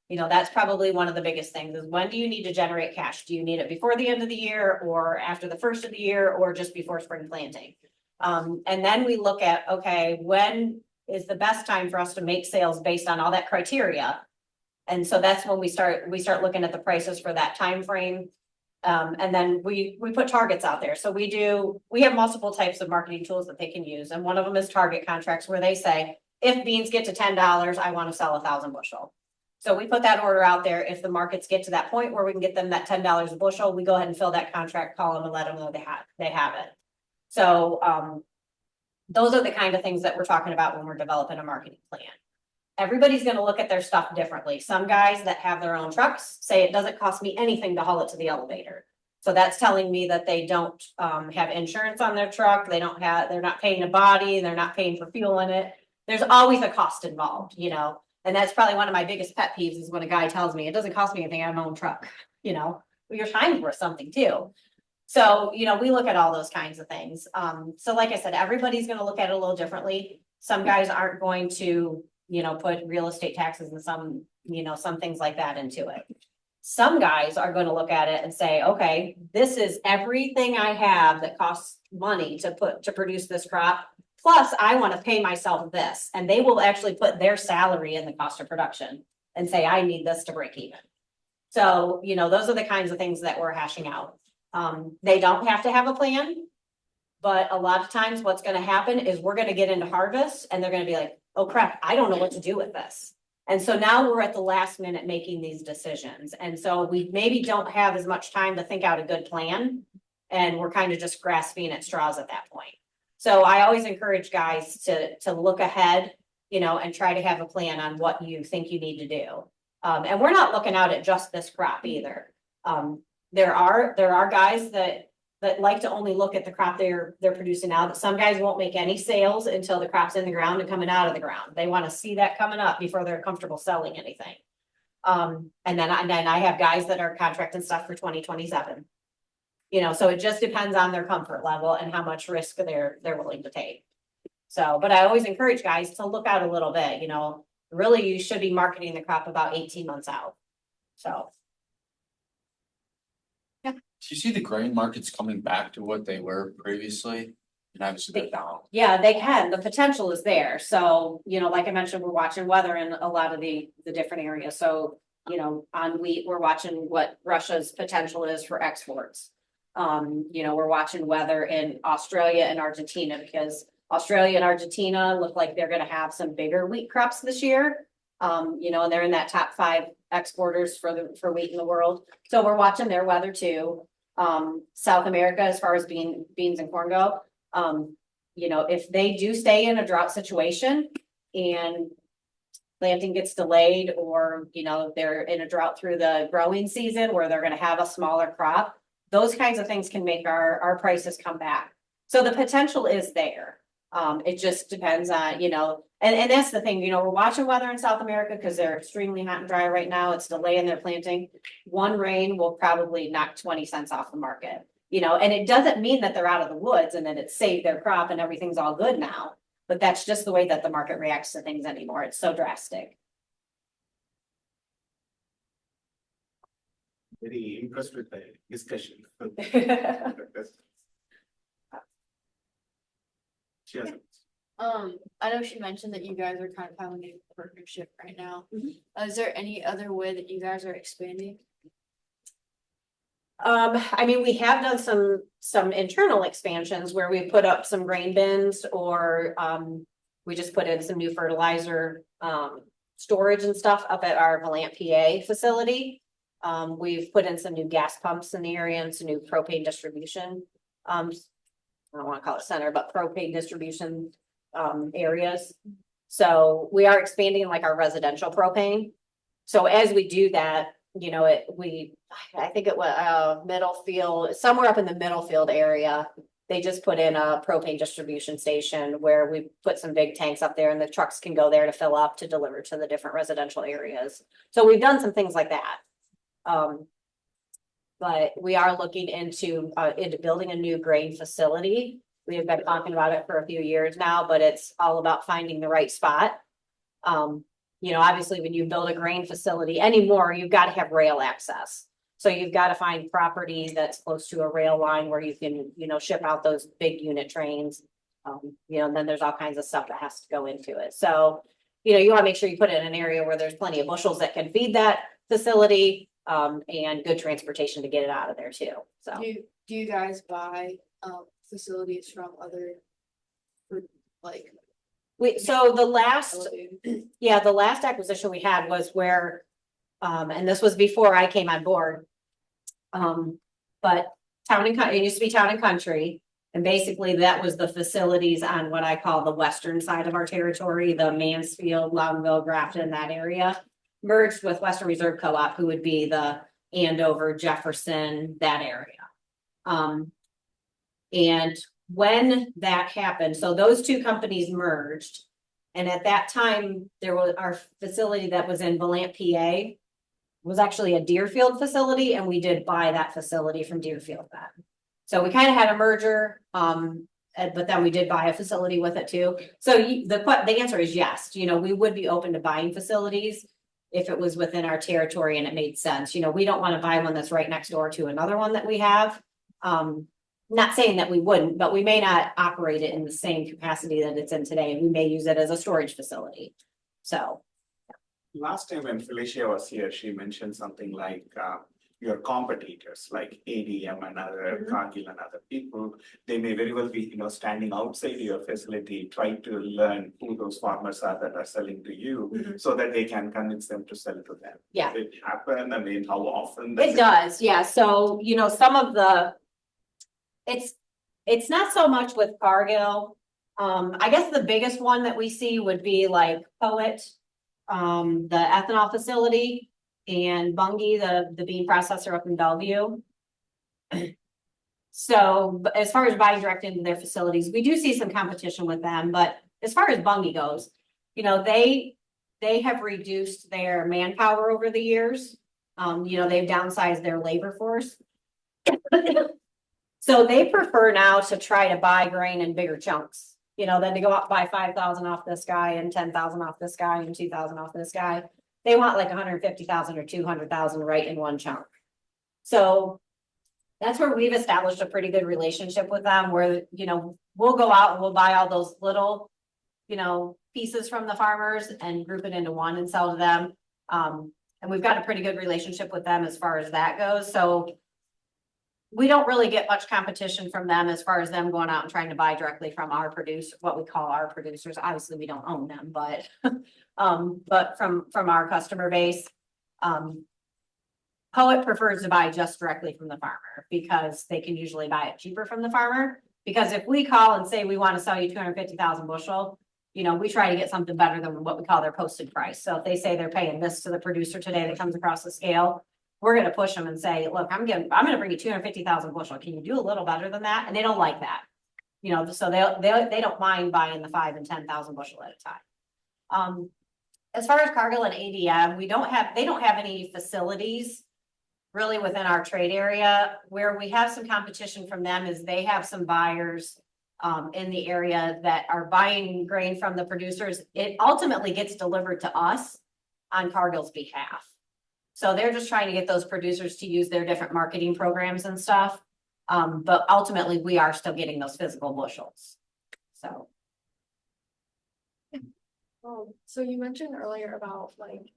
You know, that's probably one of the biggest things, is when do you need to generate cash? Do you need it before the end of the year, or after the first of the year, or just before spring planting? And then we look at, okay, when is the best time for us to make sales based on all that criteria? And so that's when we start looking at the prices for that time frame. And then we put targets out there. So we have multiple types of marketing tools that they can use. And one of them is target contracts, where they say, if beans get to $10, I want to sell 1,000 bushel. So we put that order out there. If the markets get to that point where we can get them that $10 a bushel, we go ahead and fill that contract column and let them know they have it. So those are the kind of things that we're talking about when we're developing a marketing plan. Everybody's going to look at their stuff differently. Some guys that have their own trucks say it doesn't cost me anything to haul it to the elevator. So that's telling me that they don't have insurance on their truck. They're not paying a body. They're not paying for fuel in it. there's always a cost involved, you know? And that's probably one of my biggest pet peeves is when a guy tells me, it doesn't cost me anything, I have my own truck, you know? Well, your time's worth something too. So, you know, we look at all those kinds of things. So like I said, everybody's gonna look at it a little differently. Some guys aren't going to, you know, put real estate taxes and some, you know, some things like that into it. Some guys are gonna look at it and say, okay, this is everything I have that costs money to produce this crop. Plus, I wanna pay myself this, and they will actually put their salary in the cost of production and say, I need this to break even. So, you know, those are the kinds of things that we're hashing out. They don't have to have a plan. But a lot of times what's gonna happen is we're gonna get into harvest and they're gonna be like, oh crap, I don't know what to do with this. And so now we're at the last minute making these decisions. And so we maybe don't have as much time to think out a good plan. And we're kind of just grasping at straws at that point. So I always encourage guys to look ahead, you know, and try to have a plan on what you think you need to do. And we're not looking out at just this crop either. There are guys that like to only look at the crop they're producing now. Some guys won't make any sales until the crop's in the ground and coming out of the ground. They want to see that coming up before they're comfortable selling anything. And then I have guys that are contracting stuff for 2027. You know, so it just depends on their comfort level and how much risk they're willing to take. So, but I always encourage guys to look out a little bit, you know, really you should be marketing the crop about 18 months out. So. Do you see the grain markets coming back to what they were previously? And obviously they're down. Yeah, they can. The potential is there. So, you know, like I mentioned, we're watching weather in a lot of the different areas. So, you know, on wheat, we're watching what Russia's potential is for exports. You know, we're watching weather in Australia and Argentina because Australia and Argentina look like they're going to have some bigger wheat crops this year. You know, and they're in that top 5 exporters for wheat in the world. So we're watching their weather too. South America, as far as beans and corn go, you know, if they do stay in a drought situation and planting gets delayed, or, you know, they're in a drought through the growing season where they're going to have a smaller crop, those kinds of things can make our prices come back. So the potential is there. It just depends on, you know, and that's the thing, you know, we're watching weather in South America because they're extremely hot and dry right now. It's delaying their planting. One rain will probably knock 20 cents off the market, you know, and it doesn't mean that they're out of the woods and that it's saved their crop and everything's all good now. But that's just the way that the market reacts to things anymore. It's so drastic. Very impressed with the discussion. Cheers. I know she mentioned that you guys are kind of having a partnership right now. Is there any other way that you guys are expanding? I mean, we have done some internal expansions where we put up some grain bins, or we just put in some new fertilizer storage and stuff up at our Valant, PA facility. We've put in some new gas pumps in the area and some new propane distribution. I don't want to call it center, but propane distribution areas. So we are expanding like our residential propane. So as we do that, you know, I think it was Middlefield, somewhere up in the Middlefield area. They just put in a propane distribution station where we put some big tanks up there and the trucks can go there to fill up to deliver to the different residential areas. So we've done some things like that. But we are looking into building a new grain facility. We have been talking about it for a few years now, but it's all about finding the right spot. You know, obviously when you build a grain facility anymore, you've got to have rail access. So you've got to find property that's close to a rail line where you can, you know, ship out those big unit trains. You know, and then there's all kinds of stuff that has to go into it. So, you know, you want to make sure you put it in an area where there's plenty of bushels that can feed that facility, and good transportation to get it out of there too. So Do you guys buy facilities from other like so the last acquisition we had was where and this was before I came on board. But it used to be Town and Country, and basically that was the facilities on what I call the western side of our territory, the Mansfield, Loudonville, Grafton, that area, merged with Western Reserve Co-op, who would be the Andover, Jefferson, that area. And when that happened, so those two companies merged, And at that time, there was our facility that was in Valant, PA. Was actually a Deerfield facility, and we did buy that facility from Deerfield then. So we kind of had a merger, but then we did buy a facility with it too. So the answer is yes, we would be open to buying facilities if it was within our territory and it made sense. We don't want to buy one that's right next door to another one that we have. Not saying that we wouldn't, but we may not operate it in the same capacity that it's in today. We may use it as a storage facility. So. Last time when Felicia was here, she mentioned something like your competitors, like ADM and other Cargill and other people, they may very well be, standing outside your facility, trying to learn who those farmers are that are selling to you, so that they can convince them to sell to them. Yeah. Does it happen? I mean, how often? It does, yeah. So, some of it's not so much with Cargill. I guess the biggest one that we see would be like Poet. The ethanol facility, and Bunge, the bean processor up in Bellevue. So as far as buying direct into their facilities, we do see some competition with them, but as far as Bunge goes, they have reduced their manpower over the years. They've downsized their labor force. So they prefer now to try to buy grain in bigger chunks. Then to go out buy 5,000 off this guy and 10,000 off this guy and 2,000 off this guy. They want like 150,000 or 200,000 right in one chunk. So that's where we've established a pretty good relationship with them where, we'll go out and we'll buy all those little, pieces from the farmers and group it into one and sell to them. And we've got a pretty good relationship with them as far as that goes. So we don't really get much competition from them as far as them going out and trying to buy directly from our what we call our producers. Obviously, we don't own them, but from our customer base, Poet prefers to buy just directly from the farmer because they can usually buy it cheaper from the farmer. Because if we call and say we want to sell you 250,000 bushel, we try to get something better than what we call their posted price. So if they say they're paying this to the producer today that comes across the scale, we're going to push them and say, look, I'm going to bring you 250,000 bushel. Can you do a little better than that? And they don't like that, so they don't mind buying the 5,000 and 10,000 bushel at a time. As far as Cargill and ADM, they don't have any facilities really within our trade area. Where we have some competition from them is they have some buyers in the area that are buying grain from the producers. It ultimately gets delivered to us on Cargill's behalf. So they're just trying to get those producers to use their different marketing programs and stuff. But ultimately we are still getting those physical bushels. So. So you mentioned earlier about like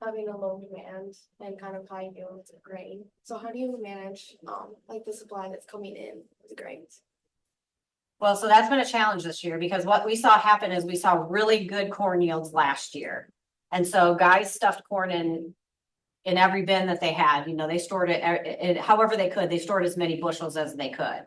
having a low demand and kind of high yields of grain. So how do you manage like the supply that's coming in with the grains? Well, so that's been a challenge this year because what we saw happen is we saw really good corn yields last year. And so guys stuffed corn in every bin that they had, they stored it however they could. They stored as many bushels as they could.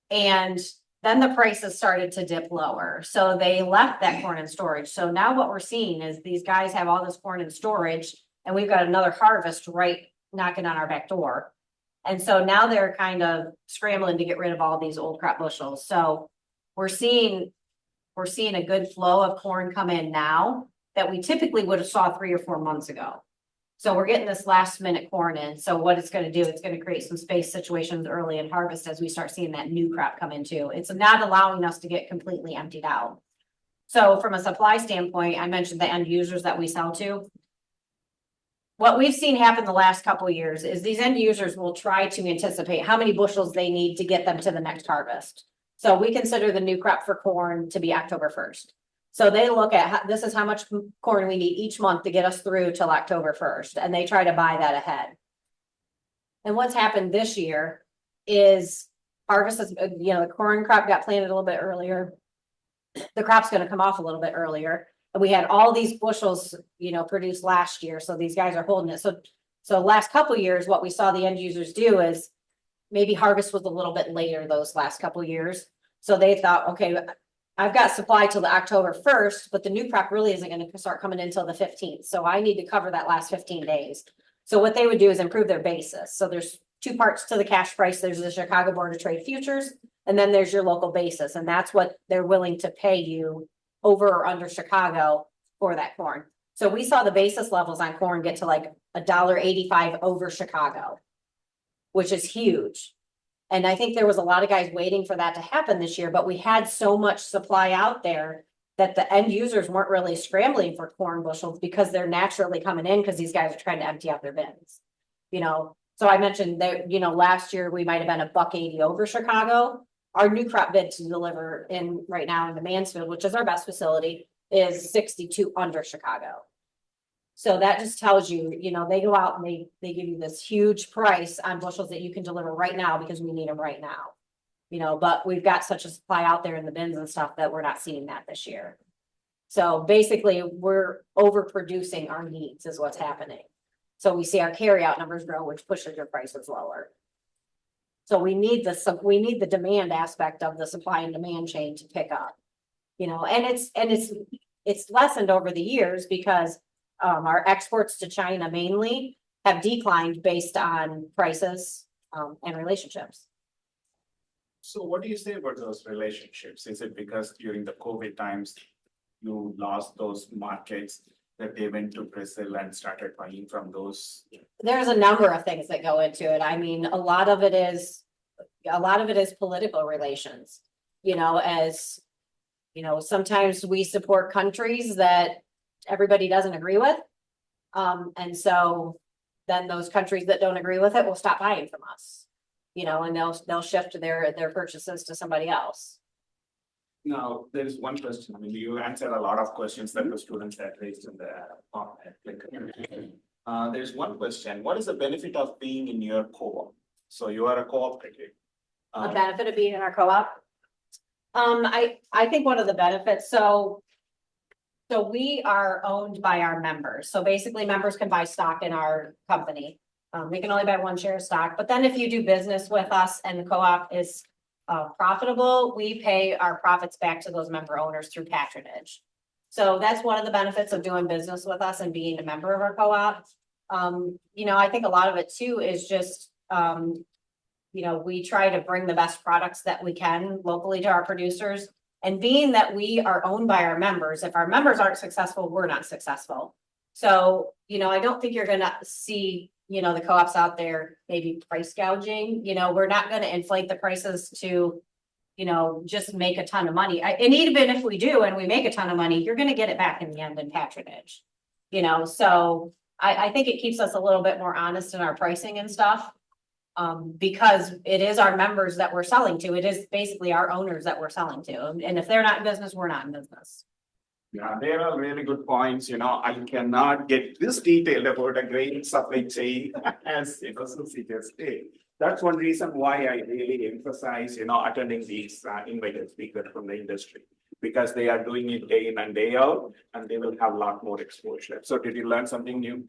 And then the prices started to dip lower. So they left that corn in storage. So now what we're seeing is these guys have all this corn in storage and we've got another harvest right knocking on our back door. And so now they're kind of scrambling to get rid of all these old crop bushels. So we're seeing a good flow of corn come in now that we typically would have saw 3 or 4 months ago. So we're getting this last minute corn in. So what it's going to do, it's going to create some space situations early in harvest as we start seeing that new crop come into. It's not allowing us to get completely emptied out. So from a supply standpoint, I mentioned the end users that we sell to. What we've seen happen the last couple of years is these end users will try to anticipate how many bushels they need to get them to the next harvest. So we consider the new crop for corn to be October 1st. So they look at this is how much corn we need each month to get us through till October 1st. And they try to buy that ahead. And what's happened this year is harvest is, the corn crop got planted a little bit earlier. The crop's going to come off a little bit earlier. And we had all these bushels, produced last year. So these guys are holding it. So last couple of years, what we saw the end users do is maybe harvest was a little bit later those last couple of years. So they thought, okay, I've got supply till the October 1st, but the new crop really isn't going to start coming in until the 15th. So I need to cover that last 15 days. So what they would do is improve their basis. So there's 2 parts to the cash price. There's the Chicago Board of Trade futures, and then there's your local basis. And that's what they're willing to pay you over or under Chicago for that corn. So we saw the basis levels on corn get to like $1.85 over Chicago, which is huge. And I think there was a lot of guys waiting for that to happen this year, but we had so much supply out there that the end users weren't really scrambling for corn bushels because they're naturally coming in because these guys are trying to empty out their bins. You know, so I mentioned that, you know, last year we might have been $1.80 over Chicago. Our new crop bid to deliver in right now in the Mansfield, which is our best facility, is 62 under Chicago. So that just tells you, you know, they go out and they give you this huge price on bushels that you can deliver right now because we need them right now. You know, but we've got such a supply out there in the bins and stuff that we're not seeing that this year. So basically we're overproducing our needs is what's happening. So we see our carryout numbers grow, which pushes your prices lower. So we need the demand aspect of the supply and demand chain to pick up. You know, and it's lessened over the years because our exports to China mainly have declined based on prices and relationships. So what do you say about those relationships? Is it because during the COVID times, you lost those markets that they went to Brazil and started buying from those? There's a number of things that go into it. I mean, a lot of it is political relations, you know, as you know, sometimes we support countries that everybody doesn't agree with. And so then those countries that don't agree with it will stop buying from us, you know, and they'll shift their purchases to somebody else. Now, there is one question. I mean, you answered a lot of questions that the students had raised in the there's one question. What is the benefit of being in your co-op? So you are a cooperative. A benefit of being in our co-op. I think one of the benefits, so we are owned by our members. So basically members can buy stock in our company. They can only buy one share of stock, but then if you do business with us and the co-op is profitable, we pay our profits back to those member owners through patronage. So that's one of the benefits of doing business with us and being a member of our co-op. You know, I think a lot of it too is just, you know, we try to bring the best products that we can locally to our producers. And being that we are owned by our members, if our members aren't successful, we're not successful. So, you know, I don't think you're gonna see, you know, the co-ops out there maybe price gouging. You know, we're not gonna inflate the prices to, you know, just make a ton of money. And even if we do and we make a ton of money, you're gonna get it back in the end in patronage. You know, so I think it keeps us a little bit more honest in our pricing and stuff. Because it is our members that we're selling to. It is basically our owners that we're selling to. And if they're not in business, we're not in business. Yeah, there are really good points. You know, I cannot get this detailed about a grain supply chain as you know, Susie just did. That's one reason why I really emphasize, you know, attending these invited speakers from the industry, because they are doing it day in and day out, and they will have a lot more exposure. So did you learn something new?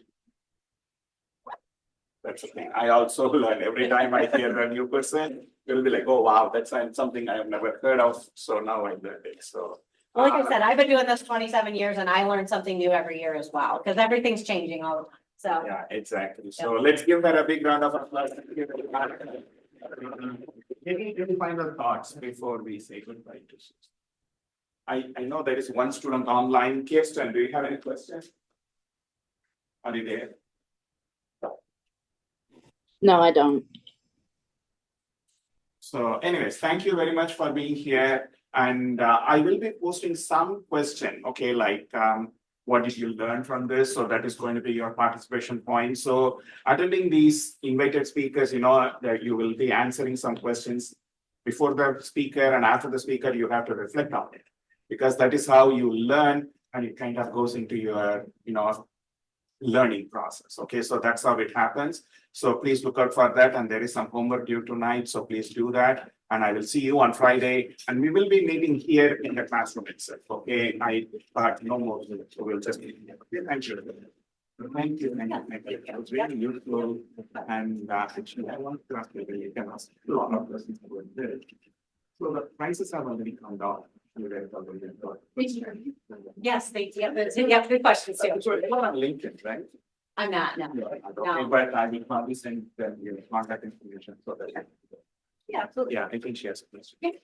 That's the thing. I also learn every time I hear a new person, it'll be like, oh, wow, that's something I have never heard of. So now I learned it. So. Well, like I said, I've been doing this 27 years and I learn something new every year as well, because everything's changing all the time. So. Yeah, exactly. So let's give her a big round of applause. Any final thoughts before we say goodbye to Susie? I know there is one student online. Kirsten, do you have any questions? Are you there? No, I don't. So anyways, thank you very much for being here. And I will be posting some question, okay, like what did you learn from this? So that is going to be your participation point. So attending these invited speakers, you know, that you will be answering some questions before the speaker and after the speaker, you have to reflect on it. Because that is how you learn and it kind of goes into your, you know, learning process. Okay, so that's how it happens. So please look out for that. And there is some homework due tonight. So please do that. And I will see you on Friday. And we will be meeting here in the classroom itself. Okay, no more. So we'll just meet here. Okay, thank you. Thank you. Thank you. It was really useful. And actually, I want to ask you, you can ask a lot of questions about this. So the prices have already come down. Yes, good questions too. So you're on LinkedIn, right? I'm not, no. Okay, but I will probably send them your contact information so that. Yeah, absolutely. Yeah, I think she has a question. Okay.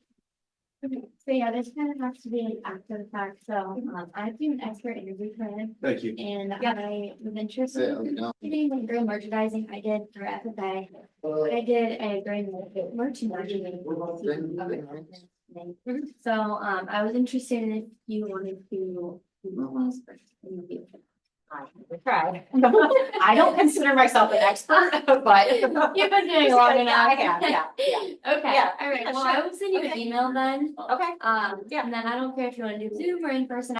Okay, so yeah, this kind of has to be after the fact, so, I do an expert interview plan, Thank you. and I was interested in grain merchandising, I did for FFA. I did a grain merchandising. So, I was interested in if you wanted to. Try. I don't consider myself an expert, but. You've been doing it long enough. I have, yeah. Okay, Yeah, all right, yeah, well, sure. I will send you an Okay. email then, Okay. and then I don't care if you wanna do Zoom or in person,